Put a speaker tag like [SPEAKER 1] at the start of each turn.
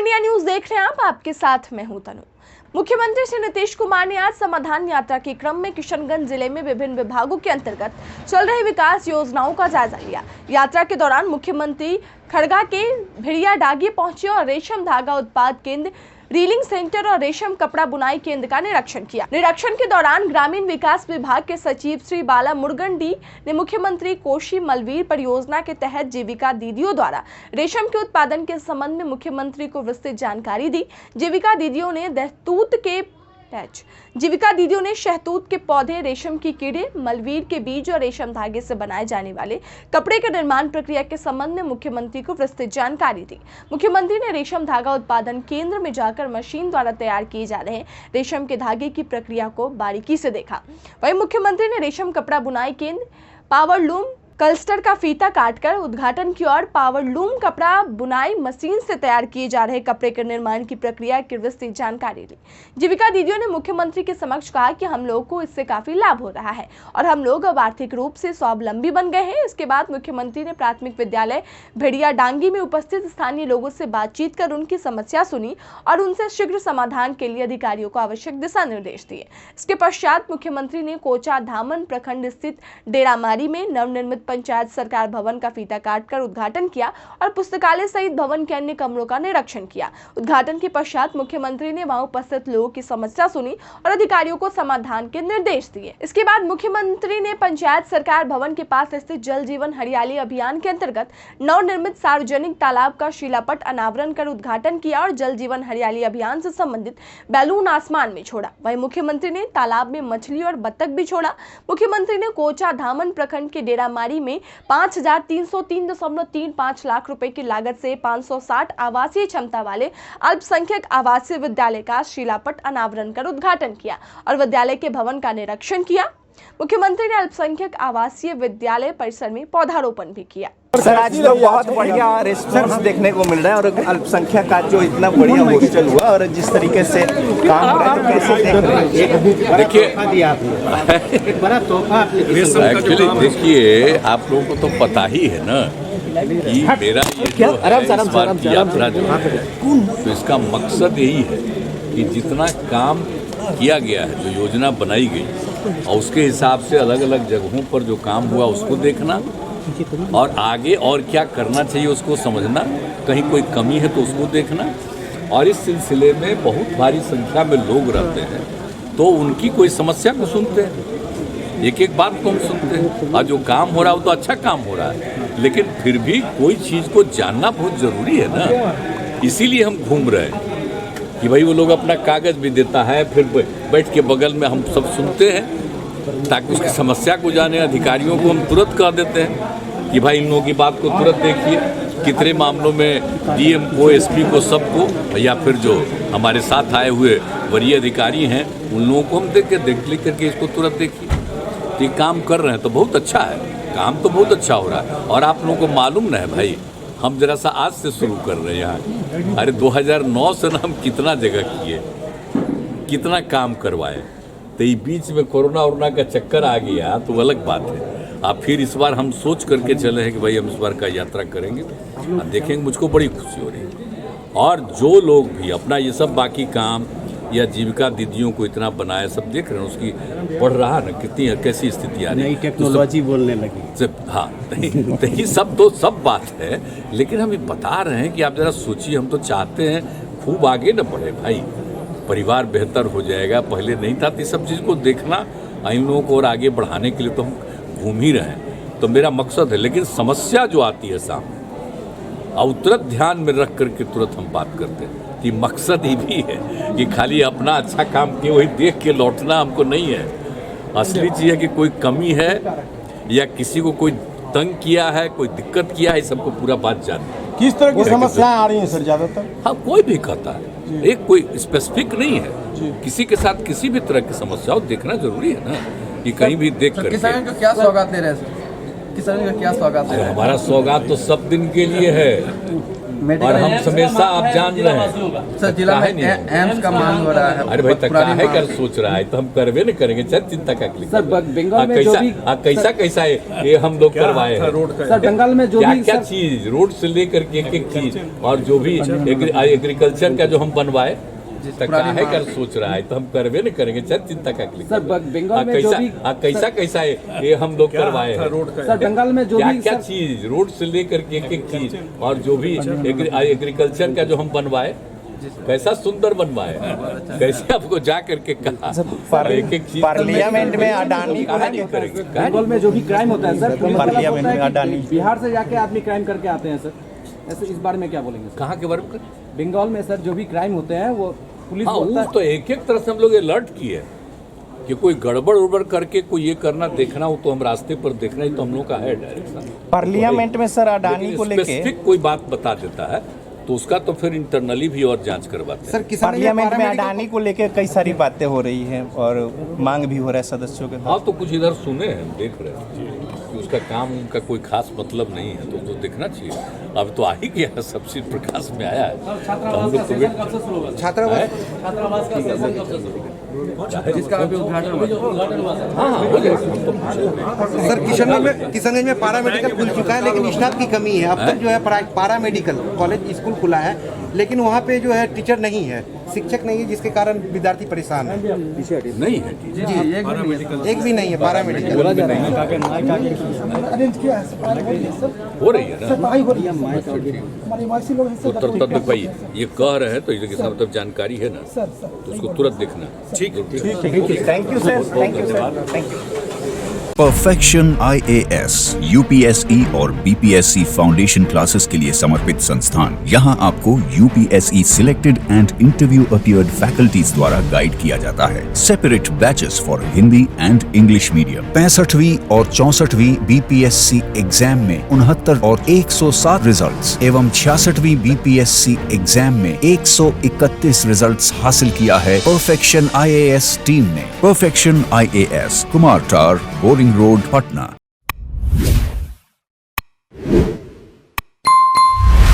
[SPEAKER 1] India news देख रहे हैं आपके साथ मैं हूं तनु। मुख्यमंत्री श्री नीतीश कुमार ने आज समाधान यात्रा के क्रम में किशनगंज जिले में विभिन्न विभागों के अंतर्गत चल रही विकास योजनाओं का जायजा लिया। यात्रा के दौरान मुख्यमंत्री खड़गा के भिड़िया डागी पहुंचे और रेशम धागा उत्पाद केंद्र, रीलिंग सेंटर और रेशम कपड़ा बुनाई केंद्र का निरीक्षण किया। निरीक्षण के दौरान ग्रामीण विकास विभाग के सचिव श्री बाला मुर्गंडी ने मुख्यमंत्री कोशी मलवीर परियोजना के तहत जीविका दीदियों द्वारा रेशम के उत्पादन के संबंध में मुख्यमंत्री को विस्तृत जानकारी दी। जीविका दीदियों ने शहतूत के पौधे, रेशम की कीड़े, मलवीर के बीज और रेशम धागे से बनाए जाने वाले कपड़े के निर्माण प्रक्रिया के संबंध में मुख्यमंत्री को विस्तृत जानकारी दी। मुख्यमंत्री ने रेशम धागा उत्पादन केंद्र में जाकर मशीन द्वारा तैयार किए जा रहे रेशम के धागे की प्रक्रिया को बारीकी से देखा। वहीं मुख्यमंत्री ने रेशम कपड़ा बुनाई केंद्र, पावर लूम क्लस्टर का फीता काटकर उद्घाटन की और पावर लूम कपड़ा बुनाई मशीन से तैयार किए जा रहे कपड़े के निर्माण की प्रक्रिया की विस्तृत जानकारी ली। जीविका दीदियों ने मुख्यमंत्री के समक्ष कहा कि हम लोग को इससे काफी लाभ हो रहा है और हम लोग अब आर्थिक रूप से स्वावलंबी बन गए हैं। इसके बाद मुख्यमंत्री ने प्राथमिक विद्यालय भिड़िया डांगी में उपस्थित स्थानीय लोगों से बातचीत कर उनकी समस्या सुनी और उनसे शीघ्र समाधान के लिए अधिकारियों को आवश्यक दिशा निर्देश दिए। इसके पश्चात मुख्यमंत्री ने कोचा धामन प्रखंड स्थित डेरामारी में नवनिर्मित पंचायत सरकार भवन का फीता काटकर उद्घाटन किया और पुस्तकालय सहित भवन के अन्य कमरों का निरीक्षण किया। उद्घाटन के पश्चात मुख्यमंत्री ने वहां उपस्थित लोगों की समस्या सुनी और अधिकारियों को समाधान के निर्देश दिए। इसके बाद मुख्यमंत्री ने पंचायत सरकार भवन के पास स्थित जल जीवन हरियाली अभियान के अंतर्गत नवनिर्मित सार्वजनिक तालाब का शिलापट अनावरण कर उद्घाटन किया और जल जीवन हरियाली अभियान से संबंधित बैलून आसमान में छोड़ा। वहीं मुख्यमंत्री ने तालाब में मछली और बत्तख भी छोड़ा। मुख्यमंत्री ने कोचा धामन प्रखंड के डेरामारी में 5303.35 लाख रुपए की लागत से 560 आवासीय क्षमता वाले अल्पसंख्यक आवासीय विद्यालय का शिलापट अनावरण कर उद्घाटन किया और विद्यालय के भवन का निरीक्षण किया। मुख्यमंत्री ने अल्पसंख्यक आवासीय विद्यालय परिसर में पौधारोपण भी किया।
[SPEAKER 2] सर, आज तो बहुत बढ़िया रिस्पॉन्स देखने को मिल रहा है और अल्पसंख्यक का जो इतना बढ़िया हॉस्टल हुआ और जिस तरीके से काम हो रहा है, तो कैसे देख रहे हैं?
[SPEAKER 3] देखिए, एक बड़ा तोहफा एक्चुअली देखिए, आप लोगों को तो पता ही है ना कि मेरा ये जो है इस बार की यात्रा जो है, तो इसका मकसद यही है कि जितना काम किया गया है, जो योजना बनाई गई और उसके हिसाब से अलग अलग जगहों पर जो काम हुआ उसको देखना और आगे और क्या करना चाहिए उसको समझना, कहीं कोई कमी है तो उसको देखना। और इस सिलसिले में बहुत भारी संख्या में लोग रहते हैं तो उनकी कोई समस्या को सुनते हैं, एक एक बात को हम सुनते हैं और जो काम हो रहा है वो तो अच्छा काम हो रहा है, लेकिन फिर भी कोई चीज़ को जानना बहुत ज़रूरी है ना। इसीलिए हम घूम रहे हैं कि भाई वो लोग अपना कागज़ भी देता है, फिर बैठ के बगल में हम सब सुनते हैं ताकि उसकी समस्या को जाने। अधिकारियों को हम तुरंत कह देते हैं कि भाई इन लोगों की बात को तुरंत देखिए। कितने मामलों में डीएम को, एसपी को, सबको, या फिर जो हमारे साथ आए हुए वरीय अधिकारी हैं उन लोगों को हम लिख करके इसको तुरंत देखिए। तो ये काम कर रहे हैं तो बहुत अच्छा है, काम तो बहुत अच्छा हो रहा है। और आप लोगों को मालूम न है भाई, हम जरा सा आज से शुरू कर रहे हैं यहाँ। अरे 2009 से ना हम कितना जगह किए, कितना काम करवाए, तो ये बीच में कोरोना का चक्कर आ गया तो अलग बात है। अब फिर इस बार हम सोच करके चले हैं कि भाई हम इस बार का यात्रा करेंगे और देखेंगे। मुझको बड़ी खुशी हो रही है। और जो लोग भी अपना ये सब बाकी काम या जीविका दीदियों को इतना बनाए, सब देख रहे हैं, उसकी बढ़ रहा ना, कितनी कैसी स्थिति आ रही है,
[SPEAKER 4] नई टेक्नोलॉजी बोलने लगी।
[SPEAKER 3] हाँ, तो ये सब तो सब बात है, लेकिन हम ये बता रहे हैं कि आप जरा सोचिए। हम तो चाहते हैं खूब आगे न बढ़े भाई, परिवार बेहतर हो जाएगा। पहले नहीं था, तो सब चीज़ को देखना, इन लोगों को और आगे बढ़ाने के लिए तो हम घूम ही रहे हैं। तो मेरा मकसद है, लेकिन समस्या जो आती है सामने और तुरंत ध्यान में रख करके तुरंत हम बात करते हैं कि मकसद ही भी है कि खाली अपना अच्छा काम किए वही देख के लौटना हमको नहीं है। असली चीज़ है कि कोई कमी है या किसी को कोई तंग किया है, कोई दिक्कत किया है, सबको पूरा बात जानना।
[SPEAKER 4] किस तरह की समस्याएं आ रही हैं सर ज़्यादातर?
[SPEAKER 3] हाँ, कोई भी कहता है, एक कोई स्पेसिफिक नहीं है। किसी के साथ किसी भी तरह की समस्या हो देखना जरूरी है ना, कि कहीं भी देख कर।
[SPEAKER 5] किसान को क्या सौगात दे रहे हैं? किसान का क्या स्वागत है?
[SPEAKER 3] हमारा सौगात तो सब दिन के लिए है और हम हमेशा आप जान रहे हैं
[SPEAKER 5] सर जिला में एम्स का मांग हो रहा है।
[SPEAKER 3] अरे भाई तक काहे कर सोच रहा है तो हम करवे नहीं करेंगे चल चिंता का
[SPEAKER 5] सर बंगाल में जो भी
[SPEAKER 3] कैसा है ये हम लोग करवाए हैं
[SPEAKER 5] सर बंगाल में जो भी
[SPEAKER 3] क्या चीज रोड से लेकर के एक चीज और जो भी एग्रीकल्चर का जो हम बनवाए काहे कर सोच रहा है तो हम करवे नहीं करेंगे चल चिंता का
[SPEAKER 5] सर बंगाल में जो भी
[SPEAKER 3] कैसा है ये हम लोग करवाए हैं
[SPEAKER 5] सर बंगाल में जो भी
[SPEAKER 3] क्या चीज रोड से लेकर के एक चीज और जो भी एग्रीकल्चर का जो हम बनवाए कैसा सुंदर बनवाए कैसे आपको जा करके कहा एक चीज
[SPEAKER 2] पार्लियामेंट में अडानी को
[SPEAKER 3] करेंगे
[SPEAKER 5] बंगाल में जो भी क्राइम होता है सर
[SPEAKER 2] पार्लियामेंट में अडानी
[SPEAKER 5] बिहार से जाके आदमी क्राइम करके आते हैं सर, ऐसे इस बारे में क्या बोलेंगे सर?
[SPEAKER 3] कहाँ के बारे में
[SPEAKER 5] बंगाल में सर जो भी क्राइम होते हैं वो पुलिस बोलता है
[SPEAKER 3] तो एक तरह से हम लोग अलर्ट किए कि कोई गड़बड़ उड़बड़ करके कोई ये करना देखना हो तो हम रास्ते पर देखना ही तो हम लोग का है डायरेक्शन।
[SPEAKER 2] पार्लियामेंट में सर अडानी को लेके
[SPEAKER 3] स्पेसिफिक कोई बात बता देता है तो उसका तो फिर इंटरनली भी और जांच करवाते हैं।
[SPEAKER 2] सर पार्लियामेंट में अडानी को लेके कई सारी बातें हो रही हैं और मांग भी हो रहा है सदस्यों के।
[SPEAKER 3] हाँ तो कुछ इधर सुने हैं देख रहे हैं कि उसका काम उनका कोई खास मतलब नहीं है तो देखना चाहिए। अब तो आ ही गया है सबसे प्रकाश में आया है तो हम लोग तो
[SPEAKER 5] छात्रावास का जिसका अभी उद्घाटन
[SPEAKER 3] हो जाएगा।
[SPEAKER 6] सर किशनगंज में पैरामेडिकल खुल चुका है लेकिन स्टाफ की कमी है। अब तक जो है पैरामेडिकल कॉलेज स्कूल खुला है लेकिन वहाँ पे जो है टीचर नहीं है, शिक्षक नहीं है, जिसके कारण विद्यार्थी परेशान है।
[SPEAKER 3] नहीं है
[SPEAKER 6] जी एक भी नहीं है पैरामेडिकल।
[SPEAKER 3] हो रही है ना उत्तर तक भाई ये कह रहे हैं तो इसके साथ जानकारी है ना तो उसको तुरंत देखना। ठीक
[SPEAKER 2] thank you sir, thank you sir, thank you.
[SPEAKER 7] Perfection IAS, UPSE और BPSC फाउंडेशन क्लासेस के लिए समर्पित संस्थान। यहाँ आपको UPSE selected and interview appeared faculties द्वारा गाइड किया जाता है। Separate batches for Hindi and English medium. 65वीं और 64वीं BPSC एग्जाम में 69 और 107 रिजल्ट्स एवं 66वीं BPSC एग्जाम में 131 रिजल्ट्स हासिल किया है परफेक्शन IAS टीम ने। परफेक्शन IAS, कुमार टार, बोरिंग रोड, पटना।